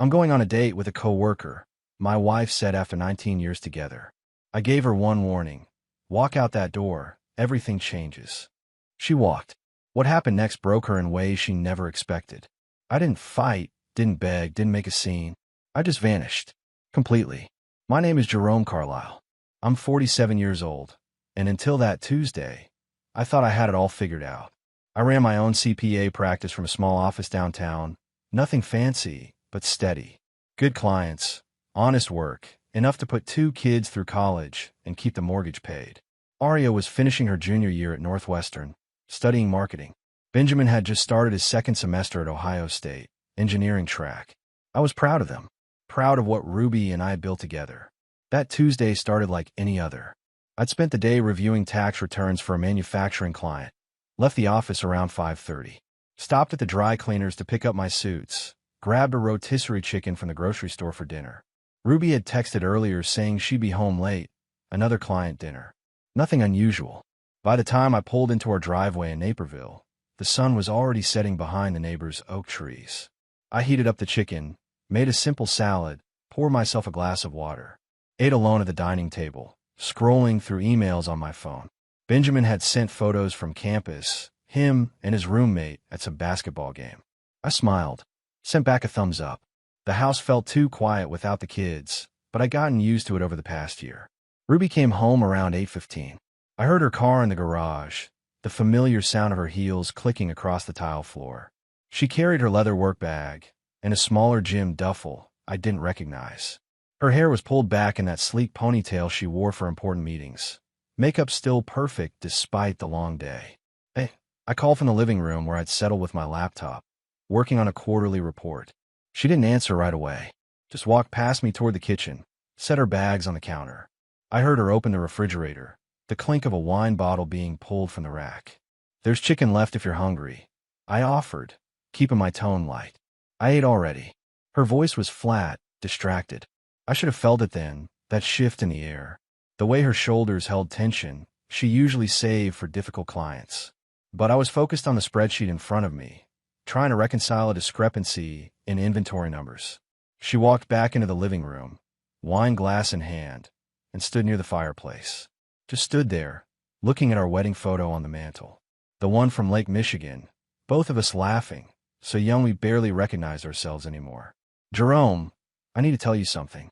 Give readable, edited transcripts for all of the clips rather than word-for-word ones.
I'm going on a date with a coworker, my wife said after 19 years together. I gave her one warning. Walk out that door, everything changes. She walked. What happened next broke her in ways she never expected. I didn't fight, didn't beg, didn't make a scene. I just vanished. Completely. My name is Jerome Carlisle. I'm 47 years old, and until that Tuesday, I thought I had it all figured out. I ran my own CPA practice from a small office downtown. Nothing fancy, but steady. Good clients, honest work, enough to put 2 kids through college and keep the mortgage paid. Aria was finishing her junior year at Northwestern, studying marketing. Benjamin had just started his second semester at Ohio State, engineering track. I was proud of them, proud of what Ruby and I built together. That Tuesday started like any other. I'd spent the day reviewing tax returns for a manufacturing client, left the office around 5:30, stopped at the dry cleaners to pick up my suits, grabbed a rotisserie chicken from the grocery store for dinner. Ruby had texted earlier saying she'd be home late, another client dinner. Nothing unusual. By the time I pulled into our driveway in Naperville, the sun was already setting behind the neighbors' oak trees. I heated up the chicken, made a simple salad, poured myself a glass of water, ate alone at the dining table, scrolling through emails on my phone. Benjamin had sent photos from campus, him and his roommate at some basketball game. I smiled, sent back a thumbs up. The house felt too quiet without the kids, but I'd gotten used to it over the past year. Ruby came home around 8:15. I heard her car in the garage, the familiar sound of her heels clicking across the tile floor. She carried her leather work bag and a smaller gym duffel I didn't recognize. Her hair was pulled back in that sleek ponytail she wore for important meetings. Makeup still perfect despite the long day. Hey, I called from the living room where I'd settled with my laptop, working on a quarterly report. She didn't answer right away, just walked past me toward the kitchen, set her bags on the counter. I heard her open the refrigerator, the clink of a wine bottle being pulled from the rack. There's chicken left if you're hungry, I offered, keeping my tone light. I ate already. Her voice was flat, distracted. I should have felt it then, that shift in the air. The way her shoulders held tension, she usually saved for difficult clients. But I was focused on the spreadsheet in front of me, trying to reconcile a discrepancy in inventory numbers. She walked back into the living room, wine glass in hand, and stood near the fireplace. Just stood there, looking at our wedding photo on the mantel. The one from Lake Michigan, both of us laughing, so young we barely recognized ourselves anymore. Jerome, I need to tell you something.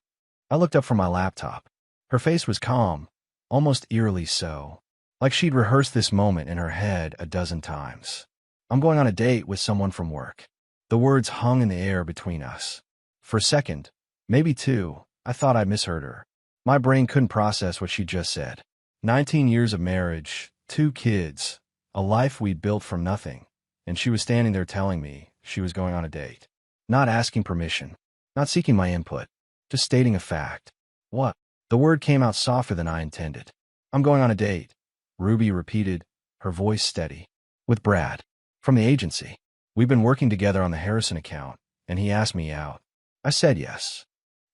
I looked up from my laptop. Her face was calm, almost eerily so, like she'd rehearsed this moment in her head a dozen times. I'm going on a date with someone from work. The words hung in the air between us. For a second, maybe 2, I thought I misheard her. My brain couldn't process what she just said. 19 years of marriage, 2 kids, a life we'd built from nothing, and she was standing there telling me she was going on a date. Not asking permission, not seeking my input, just stating a fact. What? The word came out softer than I intended. I'm going on a date, Ruby repeated, her voice steady. With Brad. From the agency. We've been working together on the Harrison account, and he asked me out. I said yes.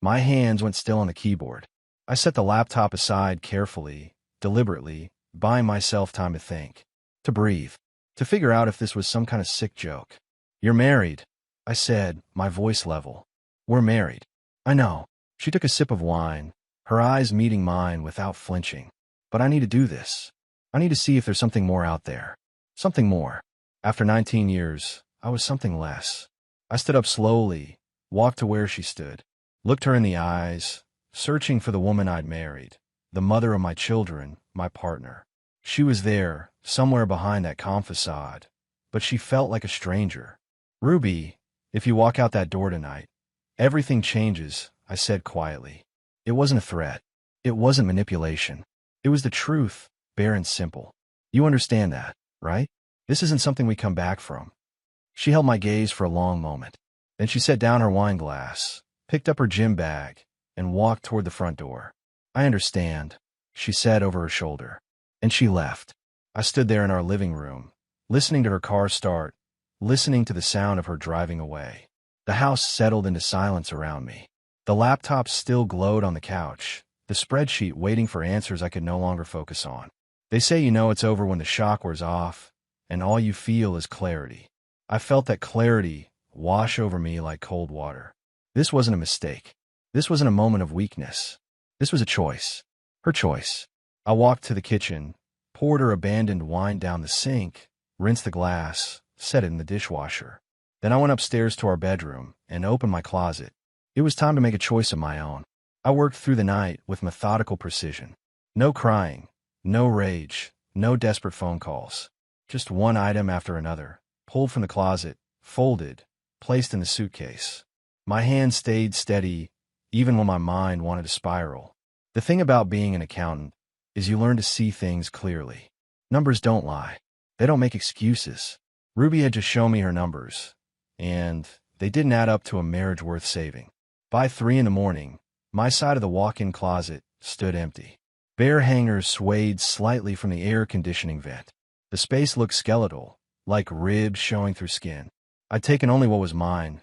My hands went still on the keyboard. I set the laptop aside carefully, deliberately, buying myself time to think, to breathe, to figure out if this was some kind of sick joke. You're married, I said, my voice level. We're married. I know. She took a sip of wine, her eyes meeting mine without flinching. But I need to do this. I need to see if there's something more out there. Something more. After 19 years, I was something less. I stood up slowly, walked to where she stood, looked her in the eyes, searching for the woman I'd married, the mother of my children, my partner. She was there, somewhere behind that calm facade, but she felt like a stranger. Ruby, if you walk out that door tonight, everything changes, I said quietly. It wasn't a threat. It wasn't manipulation. It was the truth, bare and simple. You understand that, right? This isn't something we come back from. She held my gaze for a long moment. Then she set down her wine glass, picked up her gym bag, and walked toward the front door. I understand, she said over her shoulder. And she left. I stood there in our living room, listening to her car start, listening to the sound of her driving away. The house settled into silence around me. The laptop still glowed on the couch, the spreadsheet waiting for answers I could no longer focus on. They say you know it's over when the shock wears off, and all you feel is clarity. I felt that clarity wash over me like cold water. This wasn't a mistake. This wasn't a moment of weakness. This was a choice. Her choice. I walked to the kitchen, poured her abandoned wine down the sink, rinsed the glass, set it in the dishwasher. Then I went upstairs to our bedroom and opened my closet. It was time to make a choice of my own. I worked through the night with methodical precision. No crying, no rage, no desperate phone calls. Just one item after another, pulled from the closet, folded, placed in the suitcase. My hand stayed steady, even when my mind wanted to spiral. The thing about being an accountant is you learn to see things clearly. Numbers don't lie. They don't make excuses. Ruby had just shown me her numbers, and they didn't add up to a marriage worth saving. By 3 a.m, my side of the walk-in closet stood empty. Bare hangers swayed slightly from the air conditioning vent. The space looked skeletal, like ribs showing through skin. I'd taken only what was mine: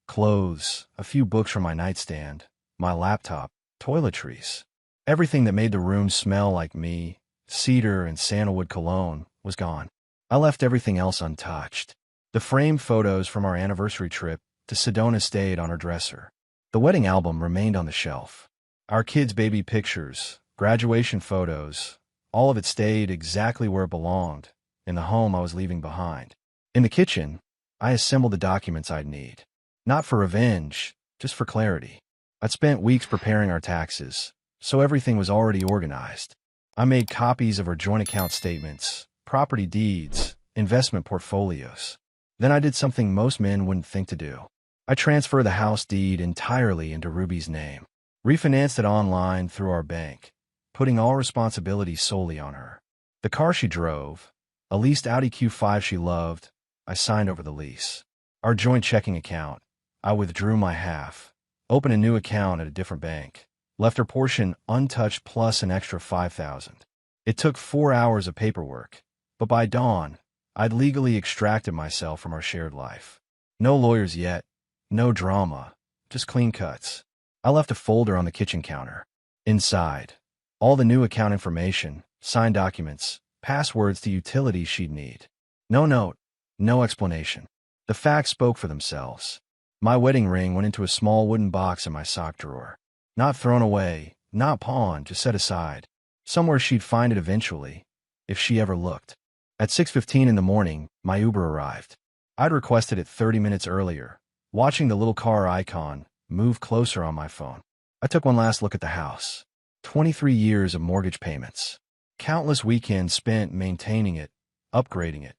clothes, a few books from my nightstand, my laptop, toiletries. Everything that made the room smell like me, cedar and sandalwood cologne, was gone. I left everything else untouched. The framed photos from our anniversary trip to Sedona stayed on her dresser. The wedding album remained on the shelf. Our kids' baby pictures, graduation photos, all of it stayed exactly where it belonged, in the home I was leaving behind. In the kitchen, I assembled the documents I'd need. Not for revenge, just for clarity. I'd spent weeks preparing our taxes, so everything was already organized. I made copies of our joint account statements, property deeds, investment portfolios. Then I did something most men wouldn't think to do. I transferred the house deed entirely into Ruby's name, refinanced it online through our bank, putting all responsibility solely on her. The car she drove, a leased Audi Q5 she loved, I signed over the lease. Our joint checking account, I withdrew my half, opened a new account at a different bank, left her portion untouched plus an extra $5,000. It took 4 hours of paperwork, but by dawn, I'd legally extracted myself from our shared life. No lawyers yet, no drama, just clean cuts. I left a folder on the kitchen counter. Inside, all the new account information, signed documents, passwords to utilities she'd need. No note, no explanation. The facts spoke for themselves. My wedding ring went into a small wooden box in my sock drawer. Not thrown away, not pawned, just set aside. Somewhere she'd find it eventually, if she ever looked. At 6:15 a.m, my Uber arrived. I'd requested it 30 minutes earlier, watching the little car icon move closer on my phone. I took one last look at the house. 23 years of mortgage payments. Countless weekends spent maintaining it, upgrading it,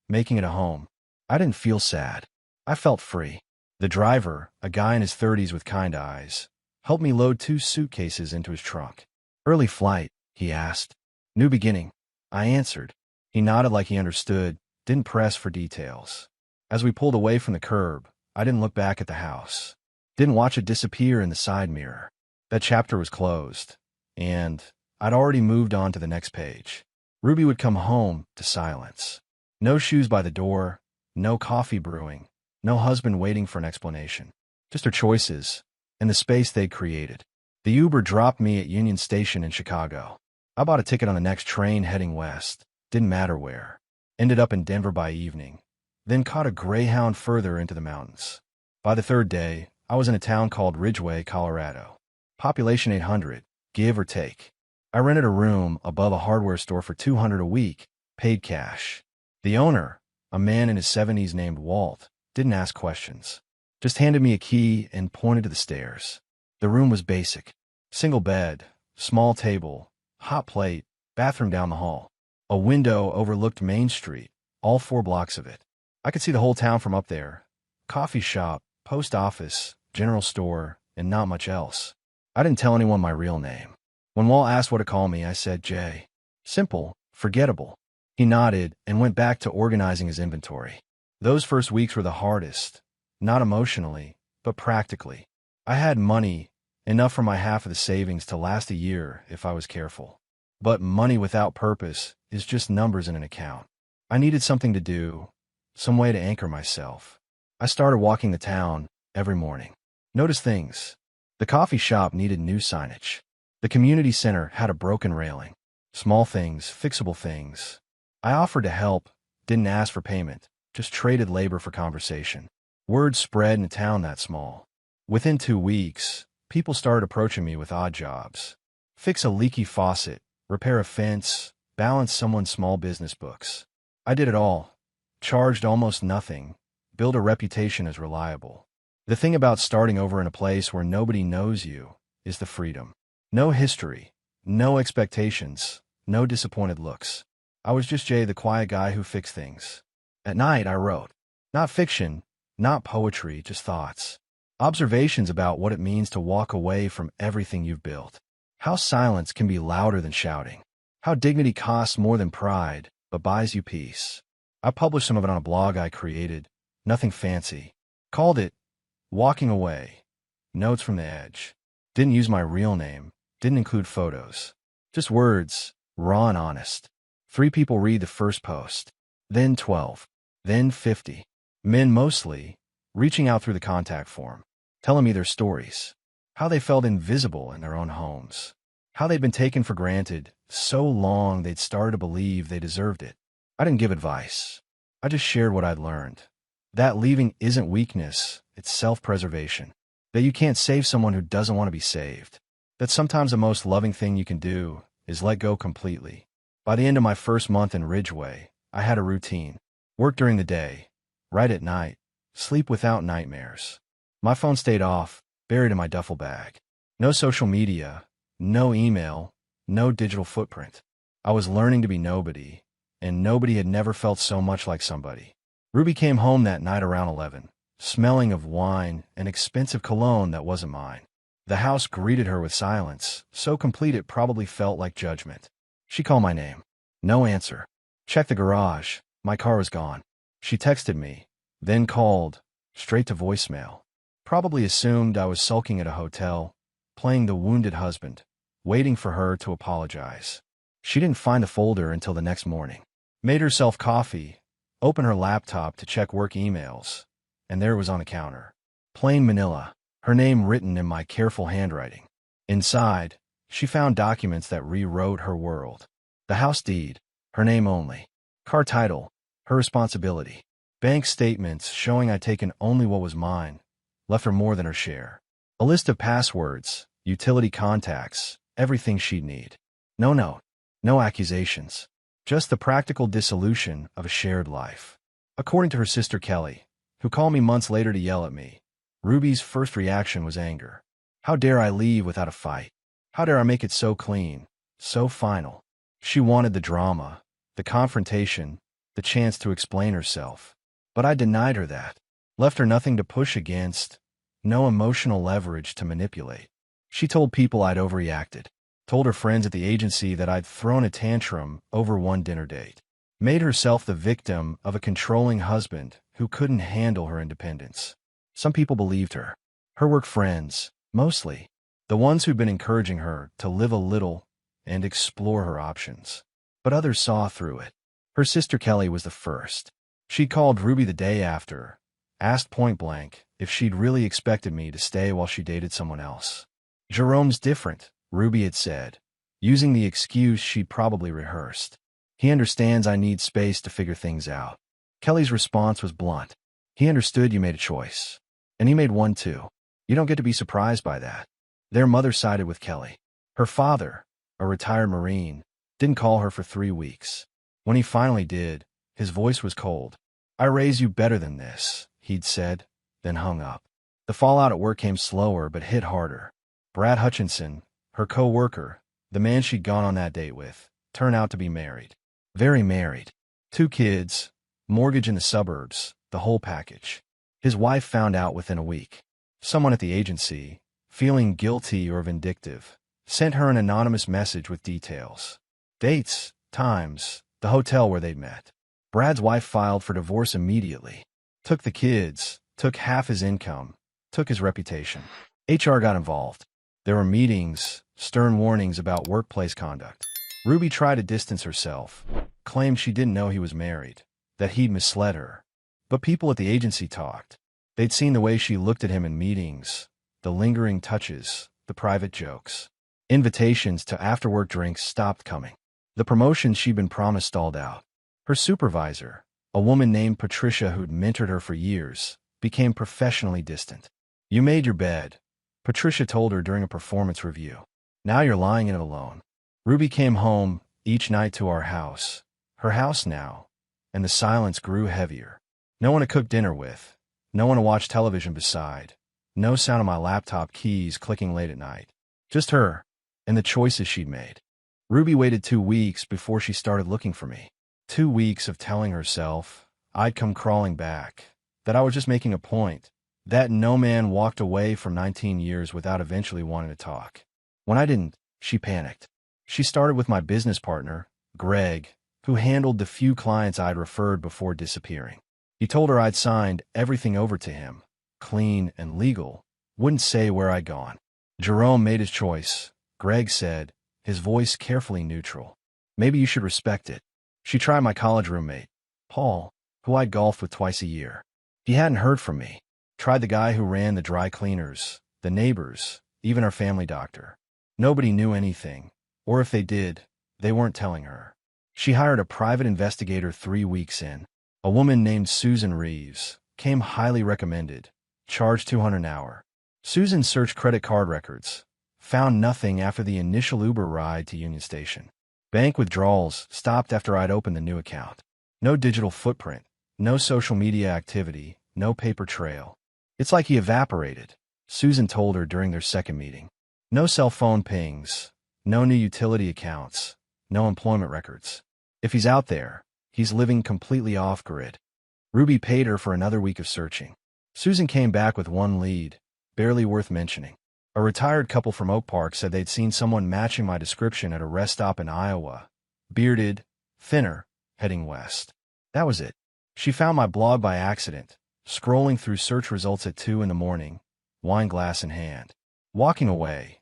making it a home. I didn't feel sad. I felt free. The driver, a guy in his 30s with kind eyes, helped me load 2 suitcases into his trunk. "Early flight?" he asked. "New beginning," I answered. He nodded like he understood, didn't press for details. As we pulled away from the curb, I didn't look back at the house. Didn't watch it disappear in the side mirror. That chapter was closed, and I'd already moved on to the next page. Ruby would come home to silence. No shoes by the door, no coffee brewing, no husband waiting for an explanation. Just her choices, and the space they'd created. The Uber dropped me at Union Station in Chicago. I bought a ticket on the next train heading west, didn't matter where. Ended up in Denver by evening, then caught a Greyhound further into the mountains. By the 3rd day, I was in a town called Ridgway, Colorado. Population 800, give or take. I rented a room above a hardware store for $200 a week, paid cash. The owner, a man in his 70s named Walt, didn't ask questions. Just handed me a key and pointed to the stairs. The room was basic. Single bed, small table, hot plate, bathroom down the hall. A window overlooked Main Street, all 4 blocks of it. I could see the whole town from up there. Coffee shop, post office, general store, and not much else. I didn't tell anyone my real name. When Walt asked what to call me, I said Jay. Simple, forgettable. He nodded and went back to organizing his inventory. Those first weeks were the hardest, not emotionally, but practically. I had money, enough for my half of the savings to last a year if I was careful. But money without purpose is just numbers in an account. I needed something to do, some way to anchor myself. I started walking the town every morning. Noticed things. The coffee shop needed new signage. The community center had a broken railing. Small things, fixable things. I offered to help, didn't ask for payment, just traded labor for conversation. Word spread in a town that small. Within 2 weeks, people started approaching me with odd jobs. Fix a leaky faucet, repair a fence, balance someone's small business books. I did it all. Charged almost nothing. Build a reputation as reliable. The thing about starting over in a place where nobody knows you is the freedom. No history, no expectations, no disappointed looks. I was just Jay, the quiet guy who fixed things. At night, I wrote. Not fiction, not poetry, just thoughts. Observations about what it means to walk away from everything you've built. How silence can be louder than shouting. How dignity costs more than pride, but buys you peace. I published some of it on a blog I created, nothing fancy. Called it Walking Away. Notes from the Edge. Didn't use my real name, didn't include photos. Just words, raw and honest. 3 people read the first post, then 12, then 50. Men mostly, reaching out through the contact form, telling me their stories, how they felt invisible in their own homes, how they'd been taken for granted so long they'd started to believe they deserved it. I didn't give advice. I just shared what I'd learned. That leaving isn't weakness, it's self-preservation. That you can't save someone who doesn't want to be saved. That sometimes the most loving thing you can do is let go completely. By the end of my first month in Ridgeway, I had a routine. Work during the day, write at night, sleep without nightmares. My phone stayed off, buried in my duffel bag. No social media, no email, no digital footprint. I was learning to be nobody, and nobody had never felt so much like somebody. Ruby came home that night around 11, smelling of wine and expensive cologne that wasn't mine. The house greeted her with silence, so complete it probably felt like judgment. She called my name. No answer. Checked the garage. My car was gone. She texted me, then called, straight to voicemail. Probably assumed I was sulking at a hotel, playing the wounded husband, waiting for her to apologize. She didn't find the folder until the next morning. Made herself coffee, opened her laptop to check work emails, and there it was on the counter. Plain manila, her name written in my careful handwriting. Inside, she found documents that rewrote her world. The house deed, her name only. Car title, her responsibility. Bank statements showing I'd taken only what was mine, left her more than her share. A list of passwords, utility contacts, everything she'd need. No note, no accusations. Just the practical dissolution of a shared life. According to her sister Kelly, who called me months later to yell at me, Ruby's first reaction was anger. How dare I leave without a fight? How dare I make it so clean, so final? She wanted the drama, the confrontation, the chance to explain herself. But I denied her that. Left her nothing to push against, no emotional leverage to manipulate. She told people I'd overreacted. Told her friends at the agency that I'd thrown a tantrum over one dinner date. Made herself the victim of a controlling husband who couldn't handle her independence. Some people believed her. Her work friends, mostly. The ones who'd been encouraging her to live a little and explore her options. But others saw through it. Her sister Kelly was the first. She called Ruby the day after, asked point blank if she'd really expected me to stay while she dated someone else. Jerome's different, Ruby had said, using the excuse she'd probably rehearsed. He understands I need space to figure things out. Kelly's response was blunt. He understood you made a choice. And he made one too. You don't get to be surprised by that. Their mother sided with Kelly. Her father, a retired Marine, didn't call her for 3 weeks. When he finally did, his voice was cold. I raise you better than this, he'd said, then hung up. The fallout at work came slower but hit harder. Brad Hutchinson, her co-worker, the man she'd gone on that date with, turned out to be married. Very married. 2 kids, mortgage in the suburbs, the whole package. His wife found out within a week. Someone at the agency, feeling guilty or vindictive, sent her an anonymous message with details. Dates, times, the hotel where they'd met. Brad's wife filed for divorce immediately. Took the kids, took half his income, took his reputation. HR got involved. There were meetings, stern warnings about workplace conduct. Ruby tried to distance herself, claimed she didn't know he was married, that he'd misled her. But people at the agency talked. They'd seen the way she looked at him in meetings, the lingering touches, the private jokes. Invitations to after-work drinks stopped coming. The promotions she'd been promised stalled out. Her supervisor, a woman named Patricia who'd mentored her for years, became professionally distant. You made your bed, Patricia told her during a performance review. Now you're lying in it alone. Ruby came home each night to her house now, and the silence grew heavier. No one to cook dinner with, no one to watch television beside, no sound of my laptop keys clicking late at night. Just her, and the choices she'd made. Ruby waited 2 weeks before she started looking for me. 2 weeks of telling herself I'd come crawling back, that I was just making a point, that no man walked away from 19 years without eventually wanting to talk. When I didn't, she panicked. She started with my business partner, Greg, who handled the few clients I'd referred before disappearing. He told her I'd signed everything over to him, clean and legal, wouldn't say where I'd gone. Jerome made his choice, Greg said, his voice carefully neutral. Maybe you should respect it. She tried my college roommate, Paul, who I'd golfed with twice a year. He hadn't heard from me. Tried the guy who ran the dry cleaners, the neighbors, even our family doctor. Nobody knew anything, or if they did, they weren't telling her. She hired a private investigator 3 weeks in. A woman named Susan Reeves, came highly recommended, charged $200 an hour. Susan searched credit card records, found nothing after the initial Uber ride to Union Station. Bank withdrawals stopped after I'd opened the new account. No digital footprint, no social media activity, no paper trail. It's like he evaporated, Susan told her during their second meeting. No cell phone pings, no new utility accounts, no employment records. If he's out there, he's living completely off-grid. Ruby paid her for another week of searching. Susan came back with one lead, barely worth mentioning. A retired couple from Oak Park said they'd seen someone matching my description at a rest stop in Iowa. Bearded, thinner, heading west. That was it. She found my blog by accident, scrolling through search results at 2 in the morning, wine glass in hand. Walking away.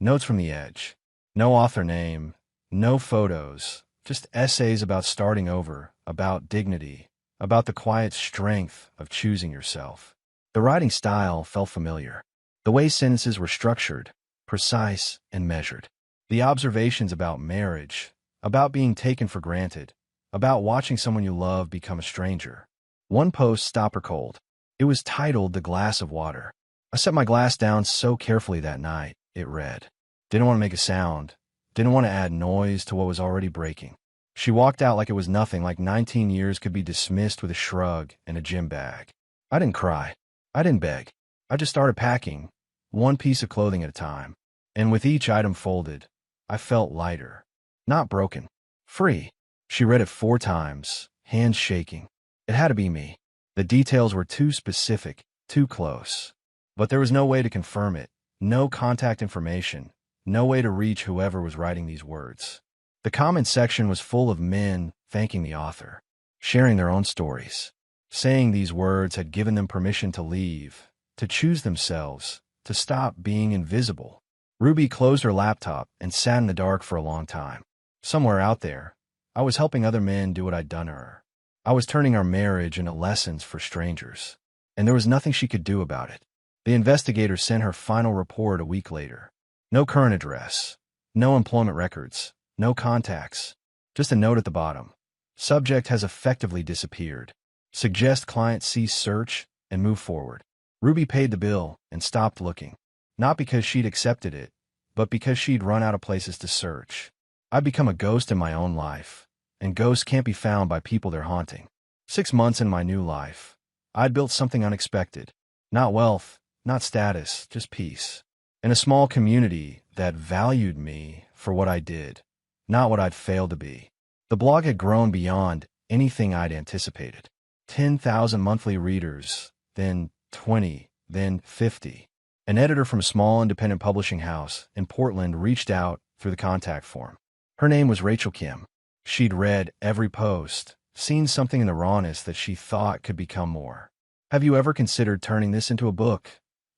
Notes from the edge. No author name, no photos, just essays about starting over, about dignity, about the quiet strength of choosing yourself. The writing style felt familiar. The way sentences were structured, precise and measured. The observations about marriage, about being taken for granted, about watching someone you love become a stranger. One post stopped her cold. It was titled The Glass of Water. I set my glass down so carefully that night, it read. Didn't want to make a sound, didn't want to add noise to what was already breaking. She walked out like it was nothing, like 19 years could be dismissed with a shrug and a gym bag. I didn't cry. I didn't beg. I just started packing, one piece of clothing at a time. And with each item folded, I felt lighter. Not broken. Free. She read it 4 times, hands shaking. It had to be me. The details were too specific, too close. But there was no way to confirm it, no contact information, no way to reach whoever was writing these words. The comment section was full of men thanking the author, sharing their own stories, saying these words had given them permission to leave, to choose themselves, to stop being invisible. Ruby closed her laptop and sat in the dark for a long time. Somewhere out there, I was helping other men do what I'd done to her. I was turning our marriage into lessons for strangers, and there was nothing she could do about it. The investigator sent her final report a week later. No current address, no employment records, no contacts, just a note at the bottom. Subject has effectively disappeared. Suggest client cease search and move forward. Ruby paid the bill and stopped looking. Not because she'd accepted it, but because she'd run out of places to search. I'd become a ghost in my own life, and ghosts can't be found by people they're haunting. 6 months in my new life, I'd built something unexpected. Not wealth, not status, just peace. In a small community that valued me for what I did, not what I'd failed to be. The blog had grown beyond anything I'd anticipated. 10,000 monthly readers, then 20, then 50. An editor from a small independent publishing house in Portland reached out through the contact form. Her name was Rachel Kim. She'd read every post, seen something in the rawness that she thought could become more. Have you ever considered turning this into a book?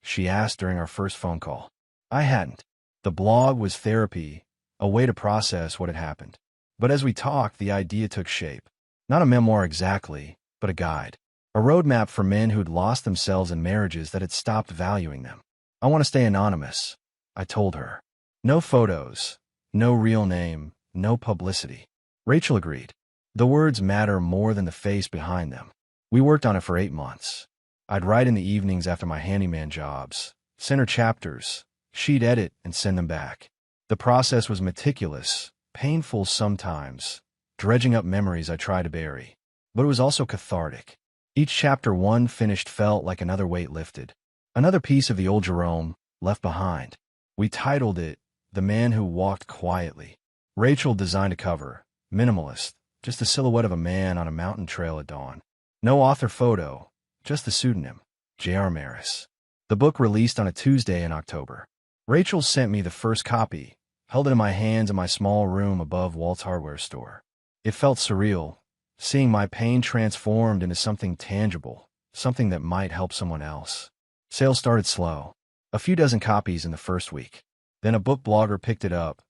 She asked during our first phone call. I hadn't. The blog was therapy, a way to process what had happened. But as we talked, the idea took shape. Not a memoir exactly, but a guide. A roadmap for men who'd lost themselves in marriages that had stopped valuing them. I want to stay anonymous, I told her. No photos, no real name, no publicity. Rachel agreed. The words matter more than the face behind them. We worked on it for 8 months. I'd write in the evenings after my handyman jobs, send her chapters. She'd edit and send them back. The process was meticulous, painful sometimes, dredging up memories I tried to bury. But it was also cathartic. Each chapter one finished felt like another weight lifted. Another piece of the old Jerome left behind. We titled it, The Man Who Walked Quietly. Rachel designed a cover, minimalist, just a silhouette of a man on a mountain trail at dawn. No author photo, just the pseudonym, J.R. Maris. The book released on a Tuesday in October. Rachel sent me the first copy, held it in my hands in my small room above Walt's hardware store. It felt surreal, seeing my pain transformed into something tangible, something that might help someone else. Sales started slow, a few dozen copies in the first week. Then a book blogger picked it up,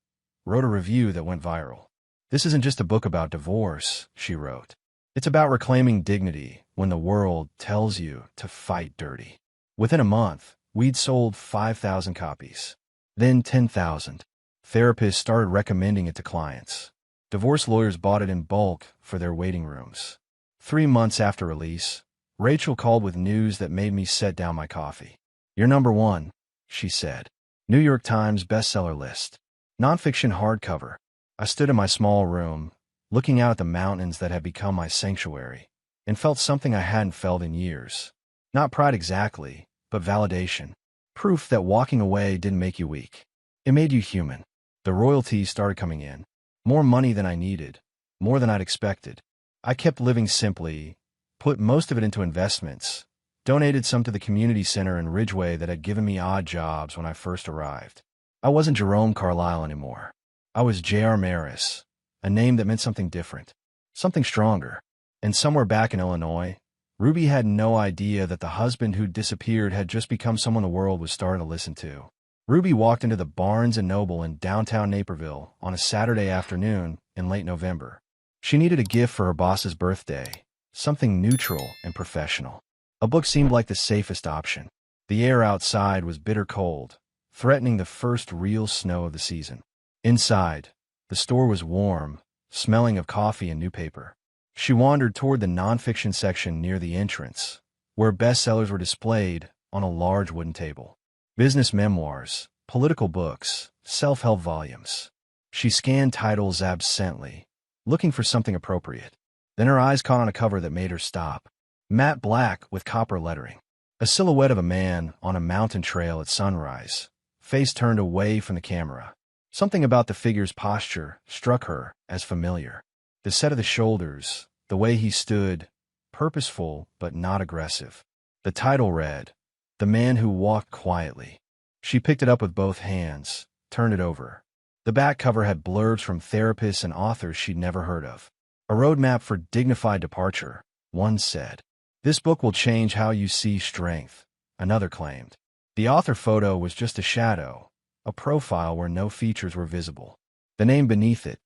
wrote a review that went viral. "This isn't just a book about divorce," she wrote. "It's about reclaiming dignity when the world tells you to fight dirty." Within a month, we'd sold 5,000 copies. Then 10,000. Therapists started recommending it to clients. Divorce lawyers bought it in bulk for their waiting rooms. 3 months after release, Rachel called with news that made me set down my coffee. "You're number one," she said. New York Times bestseller list. Nonfiction hardcover. I stood in my small room, looking out at the mountains that had become my sanctuary, and felt something I hadn't felt in years. Not pride exactly, but validation. Proof that walking away didn't make you weak. It made you human. The royalties started coming in. More money than I needed. More than I'd expected. I kept living simply, put most of it into investments, donated some to the community center in Ridgeway that had given me odd jobs when I first arrived. I wasn't Jerome Carlisle anymore. I was J.R. Maris, a name that meant something different, something stronger. And somewhere back in Illinois, Ruby had no idea that the husband who'd disappeared had just become someone the world was starting to listen to. Ruby walked into the Barnes & Noble in downtown Naperville on a Saturday afternoon in late November. She needed a gift for her boss's birthday, something neutral and professional. A book seemed like the safest option. The air outside was bitter cold, threatening the first real snow of the season. Inside, the store was warm, smelling of coffee and new paper. She wandered toward the nonfiction section near the entrance, where bestsellers were displayed on a large wooden table. Business memoirs, political books, self-help volumes. She scanned titles absently, looking for something appropriate. Then her eyes caught on a cover that made her stop. Matte black with copper lettering. A silhouette of a man on a mountain trail at sunrise, face turned away from the camera. Something about the figure's posture struck her as familiar. The set of the shoulders, the way he stood, purposeful but not aggressive. The title read, The Man Who Walked Quietly. She picked it up with both hands, turned it over. The back cover had blurbs from therapists and authors she'd never heard of. A roadmap for dignified departure, one said. This book will change how you see strength, another claimed. The author photo was just a shadow, a profile where no features were visible. The name beneath it,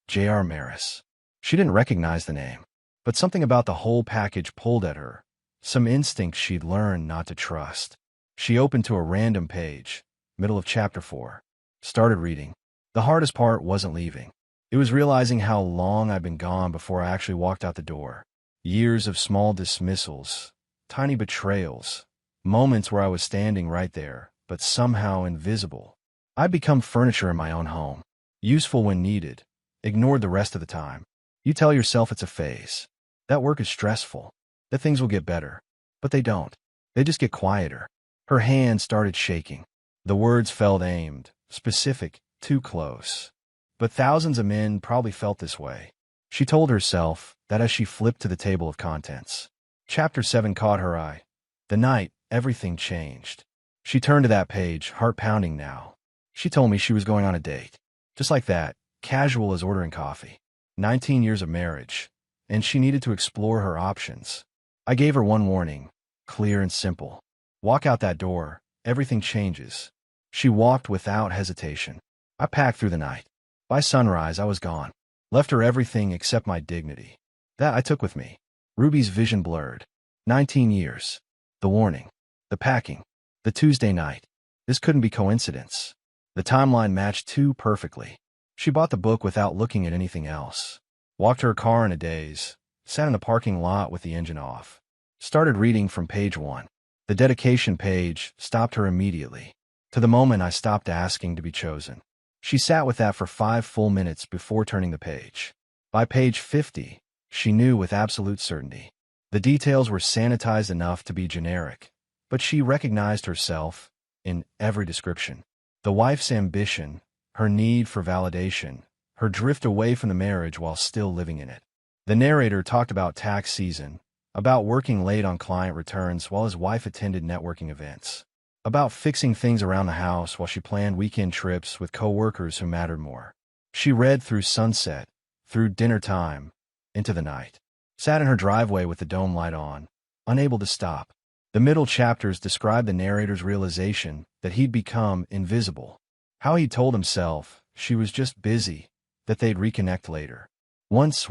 J.R. Maris. She didn't recognize the name, but something about the whole package pulled at her, some instinct she'd learned not to trust. She opened to a random page, middle of chapter 4. Started reading. The hardest part wasn't leaving. It was realizing how long I'd been gone before I actually walked out the door. Years of small dismissals, tiny betrayals, moments where I was standing right there, but somehow invisible. I'd become furniture in my own home, useful when needed, ignored the rest of the time. You tell yourself it's a phase. That work is stressful, that things will get better. But they don't. They just get quieter. Her hand started shaking. The words felt aimed, specific, too close. But thousands of men probably felt this way. She told herself that as she flipped to the table of contents. Chapter 7 caught her eye. The night, everything changed. She turned to that page, heart pounding now. She told me she was going on a date. Just like that, casual as ordering coffee. 19 years of marriage, and she needed to explore her options. I gave her one warning, clear and simple. Walk out that door, everything changes. She walked without hesitation. I packed through the night. By sunrise, I was gone. Left her everything except my dignity. That I took with me. Ruby's vision blurred. 19 years. The warning. The packing. The Tuesday night. This couldn't be coincidence. The timeline matched too perfectly. She bought the book without looking at anything else. Walked to her car in a daze. Sat in the parking lot with the engine off. Started reading from page 1. The dedication page stopped her immediately. To the moment I stopped asking to be chosen. She sat with that for 5 full minutes before turning the page. By page 50, she knew with absolute certainty. The details were sanitized enough to be generic, but she recognized herself in every description. The wife's ambition, her need for validation, her drift away from the marriage while still living in it. The narrator talked about tax season, about working late on client returns while his wife attended networking events, about fixing things around the house while she planned weekend trips with coworkers who mattered more. She read through sunset, through dinner time, into the night. Sat in her driveway with the dome light on, unable to stop. The middle chapters describe the narrator's realization that he'd become invisible. How he told himself she was just busy, that they'd reconnect later. Once,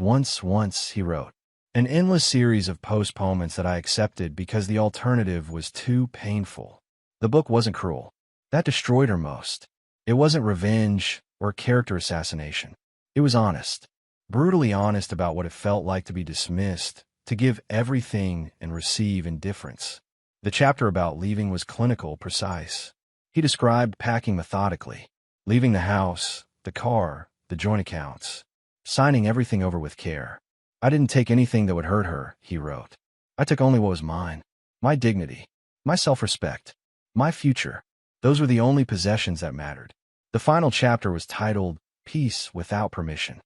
he wrote. An endless series of postponements that I accepted because the alternative was too painful. The book wasn't cruel. That destroyed her most. It wasn't revenge or character assassination. It was honest. Brutally honest about what it felt like to be dismissed, to give everything and receive indifference. The chapter about leaving was clinical, precise. He described packing methodically, leaving the house, the car, the joint accounts, signing everything over with care. I didn't take anything that would hurt her, he wrote. I took only what was mine. My dignity, my self-respect, my future. Those were the only possessions that mattered. The final chapter was titled, Peace Without Permission.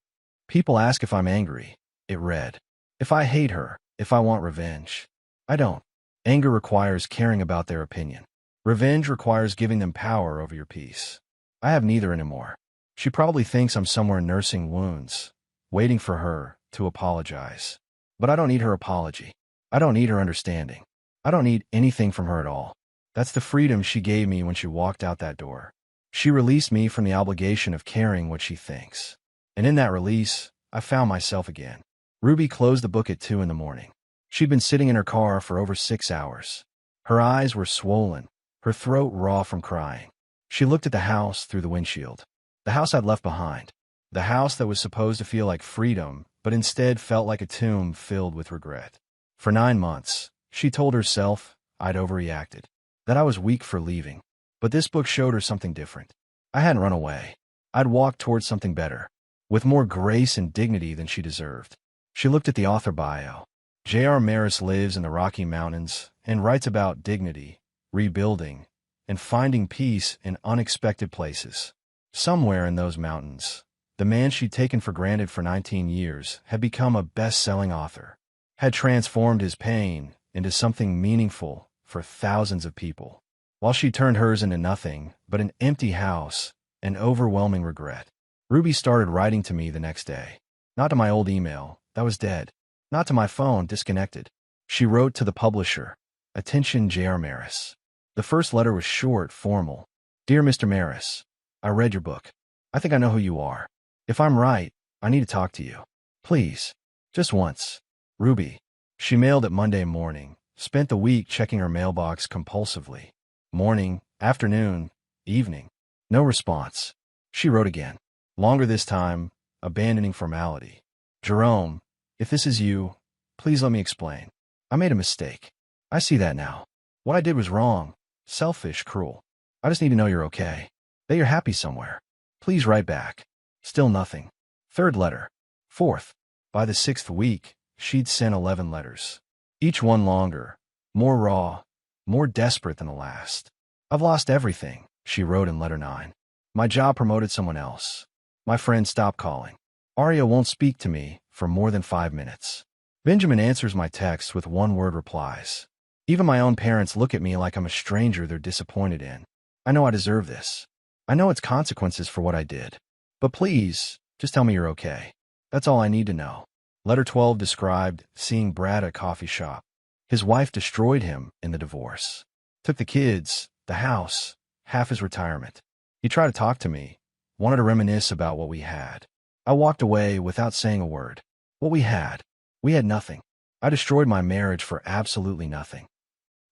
People ask if I'm angry, it read. If I hate her, if I want revenge. I don't. Anger requires caring about their opinion. Revenge requires giving them power over your peace. I have neither anymore. She probably thinks I'm somewhere nursing wounds, waiting for her to apologize. But I don't need her apology. I don't need her understanding. I don't need anything from her at all. That's the freedom she gave me when she walked out that door. She released me from the obligation of caring what she thinks. And in that release, I found myself again. Ruby closed the book at 2 in the morning. She'd been sitting in her car for over 6 hours. Her eyes were swollen, her throat raw from crying. She looked at the house through the windshield. The house I'd left behind. The house that was supposed to feel like freedom, but instead felt like a tomb filled with regret. For 9 months, she told herself I'd overreacted, that I was weak for leaving. But this book showed her something different. I hadn't run away. I'd walked towards something better, with more grace and dignity than she deserved. She looked at the author bio. J.R. Maris lives in the Rocky Mountains and writes about dignity, rebuilding, and finding peace in unexpected places. Somewhere in those mountains, the man she'd taken for granted for 19 years had become a best-selling author, had transformed his pain into something meaningful for thousands of people, while she turned hers into nothing but an empty house and overwhelming regret. Ruby started writing to me the next day. Not to my old email, that was dead. Not to my phone, disconnected. She wrote to the publisher, Attention J.R. Maris. The first letter was short, formal. Dear Mr. Maris, I read your book. I think I know who you are. If I'm right, I need to talk to you. Please, just once. Ruby. She mailed it Monday morning, spent the week checking her mailbox compulsively. Morning, afternoon, evening. No response. She wrote again. Longer this time, abandoning formality. Jerome, if this is you, please let me explain. I made a mistake. I see that now. What I did was wrong, selfish, cruel. I just need to know you're okay, that you're happy somewhere. Please write back. Still nothing. Third letter. Fourth. By the 6th week, she'd sent 11 letters. Each one longer, more raw, more desperate than the last. I've lost everything, she wrote in letter 9. My job promoted someone else. My friend stopped calling. Aria won't speak to me for more than 5 minutes. Benjamin answers my texts with one-word replies. Even my own parents look at me like I'm a stranger they're disappointed in. I know I deserve this. I know it's consequences for what I did. But please, just tell me you're okay. That's all I need to know. Letter 12 described seeing Brad at a coffee shop. His wife destroyed him in the divorce. Took the kids, the house, half his retirement. He tried to talk to me, wanted to reminisce about what we had. I walked away without saying a word. What we had nothing. I destroyed my marriage for absolutely nothing.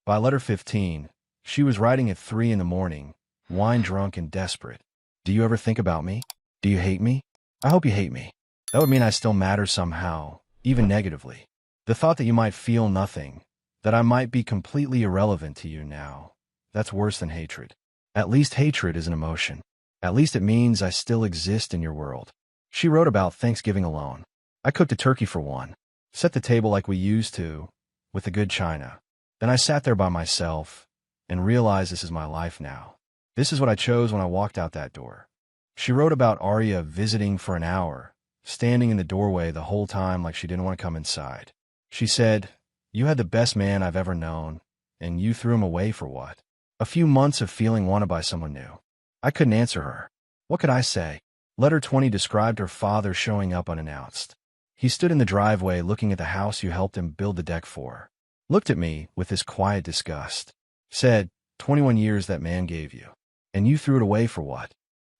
By letter 15, she was writing at 3 in the morning, wine-drunk and desperate. Do you ever think about me? Do you hate me? I hope you hate me. That would mean I still matter somehow, even negatively. The thought that you might feel nothing, That I might be completely irrelevant to you now. That's worse than hatred. At least hatred is an emotion. At least it means I still exist in your world. She wrote about Thanksgiving alone. I cooked a turkey for one, set the table like we used to, with the good china. Then I sat there by myself and realized this is my life now. This is what I chose when I walked out that door. She wrote about Arya visiting for an hour, standing in the doorway the whole time like she didn't want to come inside. She said, "You had the best man I've ever known, and you threw him away for what? A few months of feeling wanted by someone new." I couldn't answer her. What could I say? Letter 20 described her father showing up unannounced. He stood in the driveway looking at the house you helped him build the deck for. Looked at me with this quiet disgust. Said, 21 years that man gave you. And you threw it away for what?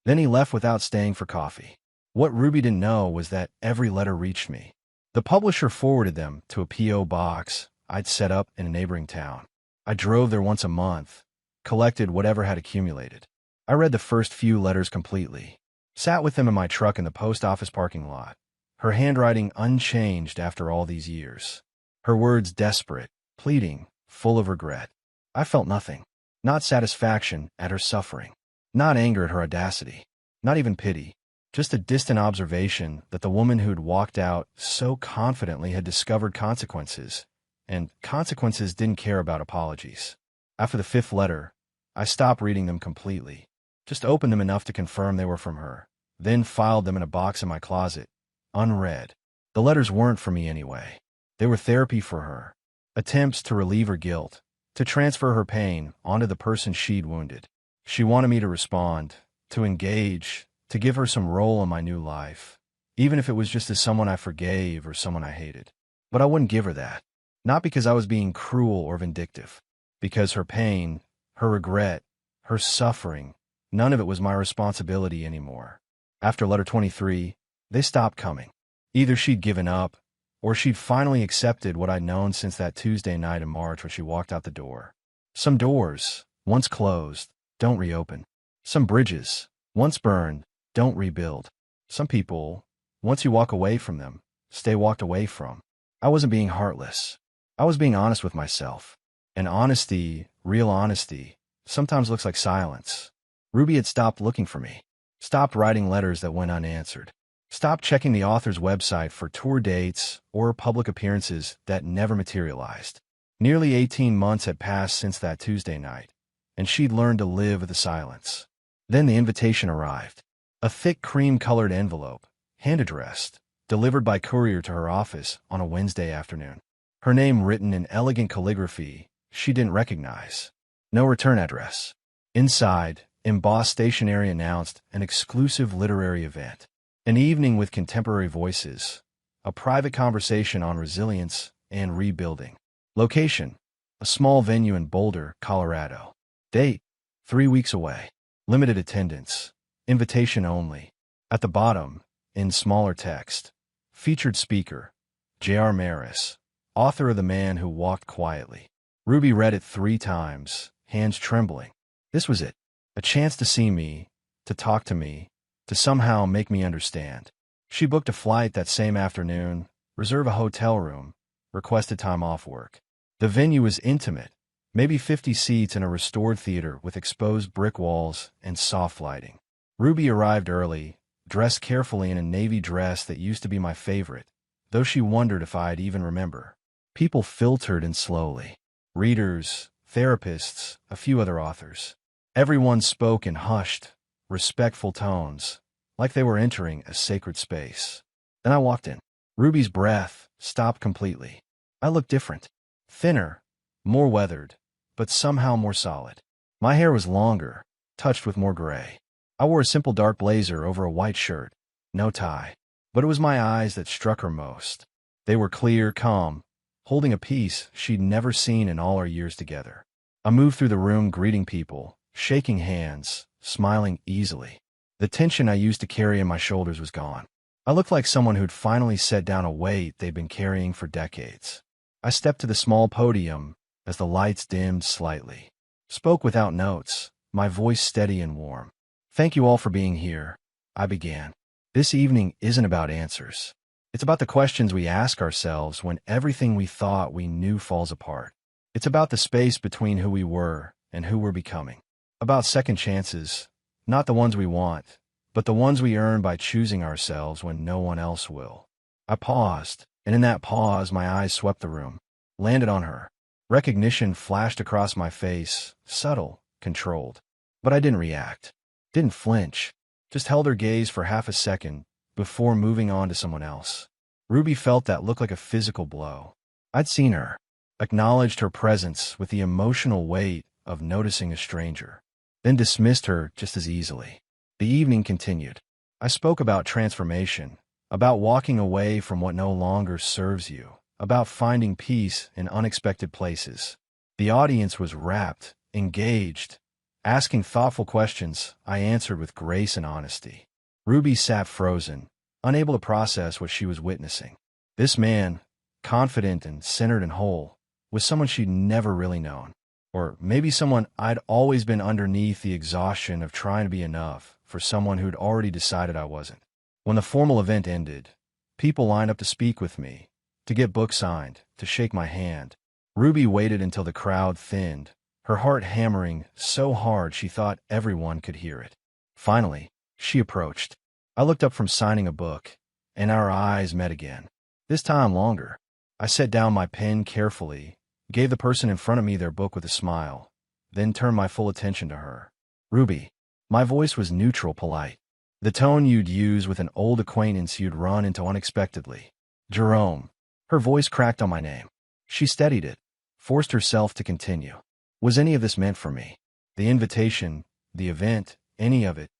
Then he left without staying for coffee. What Ruby didn't know was that every letter reached me. The publisher forwarded them to a P.O. box I'd set up in a neighboring town. I drove there once a month, collected whatever had accumulated. I read the first few letters completely. Sat with them in my truck in the post office parking lot. Her handwriting unchanged after all these years. Her words desperate, pleading, full of regret. I felt nothing. Not satisfaction at her suffering. Not anger at her audacity. Not even pity. Just a distant observation that the woman who'd walked out so confidently had discovered consequences, and consequences didn't care about apologies. After the fifth letter, I stopped reading them completely. Just opened them enough to confirm they were from her, then filed them in a box in my closet, unread. The letters weren't for me anyway. They were therapy for her. Attempts to relieve her guilt, to transfer her pain onto the person she'd wounded. She wanted me to respond, to engage, to give her some role in my new life, even if it was just as someone I forgave or someone I hated. But I wouldn't give her that. Not because I was being cruel or vindictive. Because her pain, her regret, her suffering, none of it was my responsibility anymore. After letter 23, they stopped coming. Either she'd given up, or she'd finally accepted what I'd known since that Tuesday night in March when she walked out the door. Some doors, once closed, don't reopen. Some bridges, once burned, don't rebuild. Some people, once you walk away from them, stay walked away from. I wasn't being heartless. I was being honest with myself. And honesty, real honesty, sometimes looks like silence. Ruby had stopped looking for me. Stopped writing letters that went unanswered. Stopped checking the author's website for tour dates or public appearances that never materialized. Nearly 18 months had passed since that Tuesday night, and she'd learned to live with the silence. Then the invitation arrived. A thick cream-colored envelope, hand-addressed, delivered by courier to her office on a Wednesday afternoon. Her name written in elegant calligraphy she didn't recognize. No return address. Inside, embossed stationery announced an exclusive literary event. An evening with contemporary voices. A private conversation on resilience and rebuilding. Location, a small venue in Boulder, Colorado. Date, 3 weeks away. Limited attendance. Invitation only. At the bottom, in smaller text, featured speaker, J.R. Maris, author of The Man Who Walked Quietly. Ruby read it 3 times, hands trembling. This was it. A chance to see me, to talk to me, to somehow make me understand. She booked a flight that same afternoon, reserved a hotel room, requested time off work. The venue was intimate, maybe 50 seats in a restored theater with exposed brick walls and soft lighting. Ruby arrived early, dressed carefully in a navy dress that used to be my favorite, though she wondered if I'd even remember. People filtered in slowly. Readers, therapists, a few other authors. Everyone spoke in hushed, respectful tones, like they were entering a sacred space. Then I walked in. Ruby's breath stopped completely. I looked different. Thinner, more weathered, but somehow more solid. My hair was longer, touched with more gray. I wore a simple dark blazer over a white shirt, no tie. But it was my eyes that struck her most. They were clear, calm, holding a peace she'd never seen in all our years together. I moved through the room greeting people, shaking hands, smiling easily. The tension I used to carry in my shoulders was gone. I looked like someone who'd finally set down a weight they'd been carrying for decades. I stepped to the small podium as the lights dimmed slightly. Spoke without notes, my voice steady and warm. "Thank you all for being here," I began. "This evening isn't about answers. It's about the questions we ask ourselves when everything we thought we knew falls apart. It's about the space between who we were and who we're becoming. About second chances, not the ones we want, but the ones we earn by choosing ourselves when no one else will. I paused, and in that pause my eyes swept the room, landed on her. Recognition flashed across my face, subtle, controlled. But I didn't react, didn't flinch, just held her gaze for half a second before moving on to someone else. Ruby felt that look like a physical blow. I'd seen her, acknowledged her presence with the emotional weight of noticing a stranger, then dismissed her just as easily. The evening continued. I spoke about transformation, about walking away from what no longer serves you, about finding peace in unexpected places. The audience was rapt, engaged. Asking thoughtful questions, I answered with grace and honesty. Ruby sat frozen, unable to process what she was witnessing. This man, confident and centered and whole, was someone she'd never really known. Or maybe someone I'd always been underneath the exhaustion of trying to be enough for someone who'd already decided I wasn't. When the formal event ended, people lined up to speak with me, to get books signed, to shake my hand. Ruby waited until the crowd thinned, her heart hammering so hard she thought everyone could hear it. Finally, she approached. I looked up from signing a book, and our eyes met again. This time longer. I set down my pen carefully, gave the person in front of me their book with a smile, then turned my full attention to her. Ruby. My voice was neutral, polite. The tone you'd use with an old acquaintance you'd run into unexpectedly. Jerome. Her voice cracked on my name. She steadied it, forced herself to continue. Was any of this meant for me? The invitation, the event, any of it?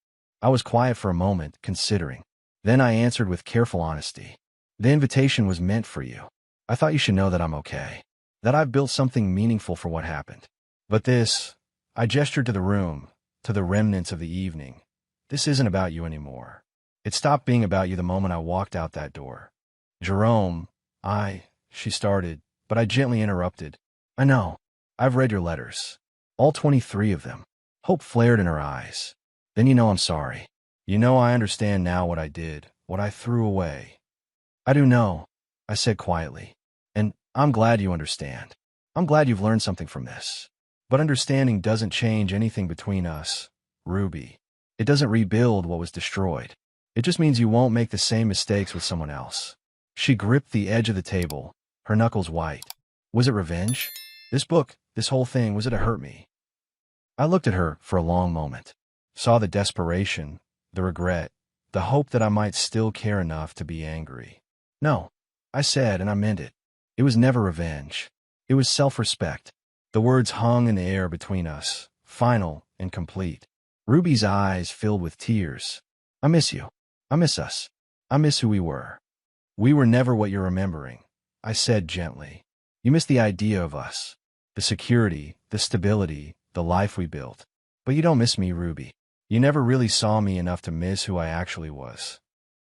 I was quiet for a moment, considering. Then I answered with careful honesty. The invitation was meant for you. I thought you should know that I'm okay, that I've built something meaningful for what happened. But this, I gestured to the room, to the remnants of the evening. This isn't about you anymore. It stopped being about you the moment I walked out that door. Jerome, she started, but I gently interrupted. I know. I've read your letters. All 23 of them. Hope flared in her eyes. Then you know I'm sorry. You know I understand now what I did, what I threw away. I do know, I said quietly. And I'm glad you understand. I'm glad you've learned something from this. But understanding doesn't change anything between us, Ruby. It doesn't rebuild what was destroyed. It just means you won't make the same mistakes with someone else. She gripped the edge of the table, her knuckles white. Was it revenge? This book, this whole thing, was it to hurt me? I looked at her for a long moment, saw the desperation, the regret, the hope that I might still care enough to be angry. No, I said, and I meant it. It was never revenge. It was self-respect. The words hung in the air between us, final and complete. Ruby's eyes filled with tears. I miss you. I miss us. I miss who we were. We were never what you're remembering, I said gently. You miss the idea of us, the security, the stability, the life we built. But you don't miss me, Ruby. You never really saw me enough to miss who I actually was.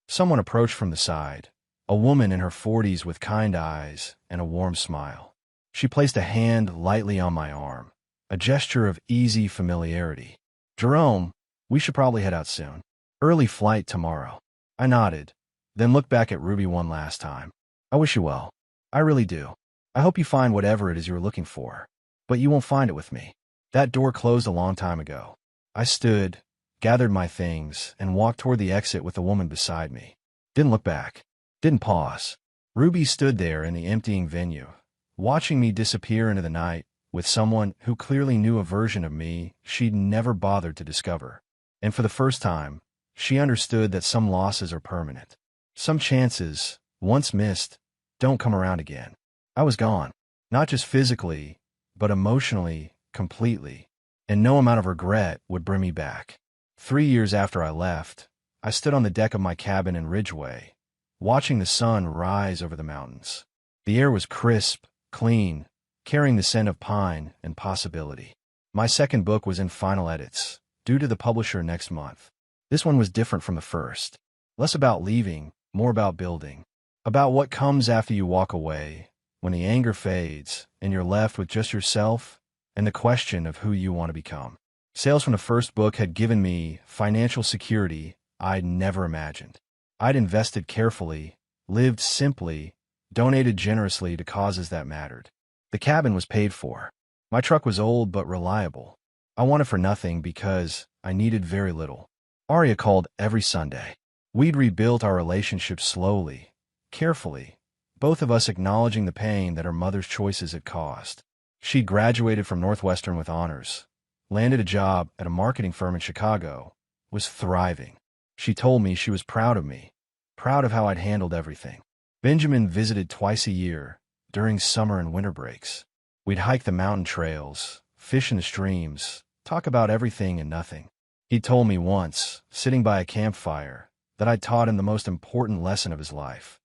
Someone approached from the side, a woman in her 40s with kind eyes and a warm smile. She placed a hand lightly on my arm, a gesture of easy familiarity. Jerome, we should probably head out soon. Early flight tomorrow. I nodded, then looked back at Ruby one last time. I wish you well. I really do. I hope you find whatever it is you're looking for. But you won't find it with me. That door closed a long time ago. I stood, gathered my things, and walked toward the exit with the woman beside me. Didn't look back. Didn't pause. Ruby stood there in the emptying venue, watching me disappear into the night with someone who clearly knew a version of me she'd never bothered to discover. And for the first time, she understood that some losses are permanent. Some chances, once missed, don't come around again. I was gone, not just physically, but emotionally, completely, and no amount of regret would bring me back. 3 years after I left, I stood on the deck of my cabin in Ridgeway, watching the sun rise over the mountains. The air was crisp, clean, carrying the scent of pine and possibility. My second book was in final edits, due to the publisher next month. This one was different from the first. Less about leaving, more about building. About what comes after you walk away, when the anger fades and you're left with just yourself and the question of who you want to become. Sales from the first book had given me financial security I'd never imagined. I'd invested carefully, lived simply, donated generously to causes that mattered. The cabin was paid for. My truck was old but reliable. I wanted for nothing because I needed very little. Arya called every Sunday. We'd rebuilt our relationship slowly, carefully, both of us acknowledging the pain that our mother's choices had caused. She'd graduated from Northwestern with honors, landed a job at a marketing firm in Chicago, was thriving. She told me she was proud of me, proud of how I'd handled everything. Benjamin visited twice a year, during summer and winter breaks. We'd hike the mountain trails, fish in the streams, talk about everything and nothing. He told me once, sitting by a campfire, that I'd taught him the most important lesson of his life.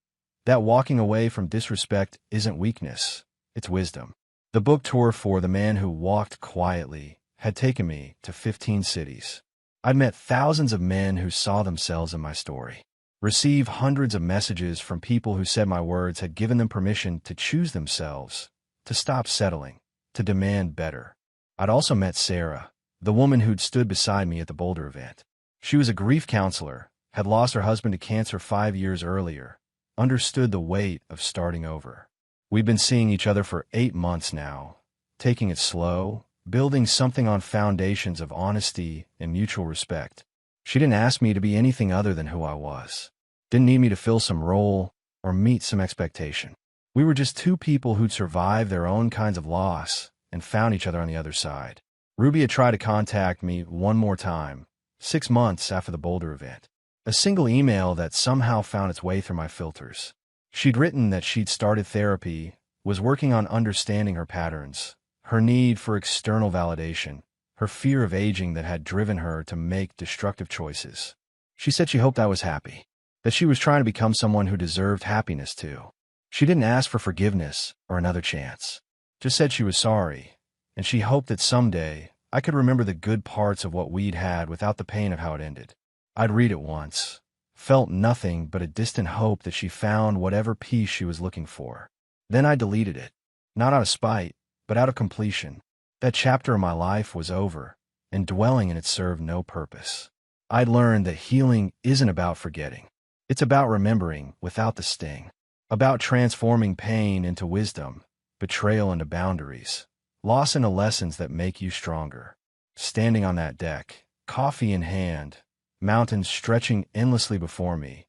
That walking away from disrespect isn't weakness, it's wisdom. The book tour for The Man Who Walked Quietly had taken me to 15 cities. I'd met thousands of men who saw themselves in my story, received hundreds of messages from people who said my words had given them permission to choose themselves, to stop settling, to demand better. I'd also met Sarah, the woman who'd stood beside me at the Boulder event. She was a grief counselor, had lost her husband to cancer 5 years earlier, understood the weight of starting over. We'd been seeing each other for 8 months now, taking it slow, building something on foundations of honesty and mutual respect. She didn't ask me to be anything other than who I was. Didn't need me to fill some role or meet some expectation. We were just two people who'd survived their own kinds of loss and found each other on the other side. Ruby had tried to contact me one more time, 6 months after the Boulder event. A single email that somehow found its way through my filters. She'd written that she'd started therapy, was working on understanding her patterns, her need for external validation, her fear of aging that had driven her to make destructive choices. She said she hoped I was happy, that she was trying to become someone who deserved happiness too. She didn't ask for forgiveness or another chance, just said she was sorry, and she hoped that someday I could remember the good parts of what we'd had without the pain of how it ended. I'd read it once, felt nothing but a distant hope that she found whatever peace she was looking for. Then I deleted it, not out of spite, but out of completion. That chapter of my life was over, and dwelling in it served no purpose. I'd learned that healing isn't about forgetting. It's about remembering without the sting, about transforming pain into wisdom, betrayal into boundaries, loss into lessons that make you stronger. Standing on that deck, coffee in hand, mountains stretching endlessly before me,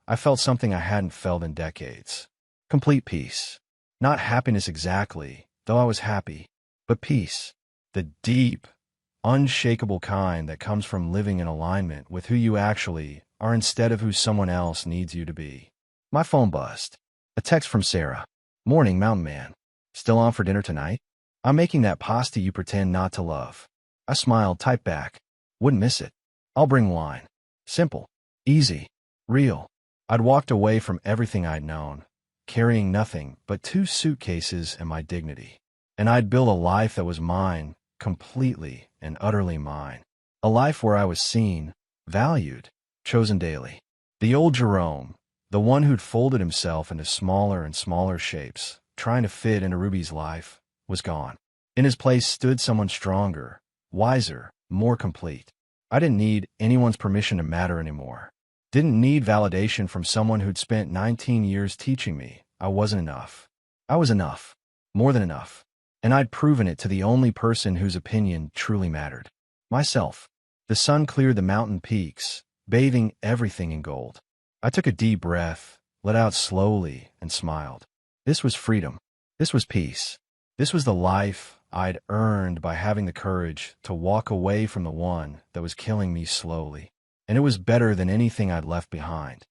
I felt something I hadn't felt in decades. Complete peace. Not happiness exactly, though I was happy, but peace. The deep, unshakable kind that comes from living in alignment with who you actually are instead of who someone else needs you to be. My phone buzzed. A text from Sarah. Morning, Mountain Man. Still on for dinner tonight? I'm making that pasta you pretend not to love. I smiled, typed back. Wouldn't miss it. I'll bring wine. Simple. Easy. Real. I'd walked away from everything I'd known, carrying nothing but 2 suitcases and my dignity. And I'd built a life that was mine, completely and utterly mine. A life where I was seen, valued, chosen daily. The old Jerome, the one who'd folded himself into smaller and smaller shapes, trying to fit into Ruby's life, was gone. In his place stood someone stronger, wiser, more complete. I didn't need anyone's permission to matter anymore. Didn't need validation from someone who'd spent 19 years teaching me I wasn't enough. I was enough. More than enough. And I'd proven it to the only person whose opinion truly mattered. Myself. The sun cleared the mountain peaks, bathing everything in gold. I took a deep breath, let out slowly, and smiled. This was freedom. This was peace. This was the life I'd earned by having the courage to walk away from the one that was killing me slowly. And it was better than anything I'd left behind.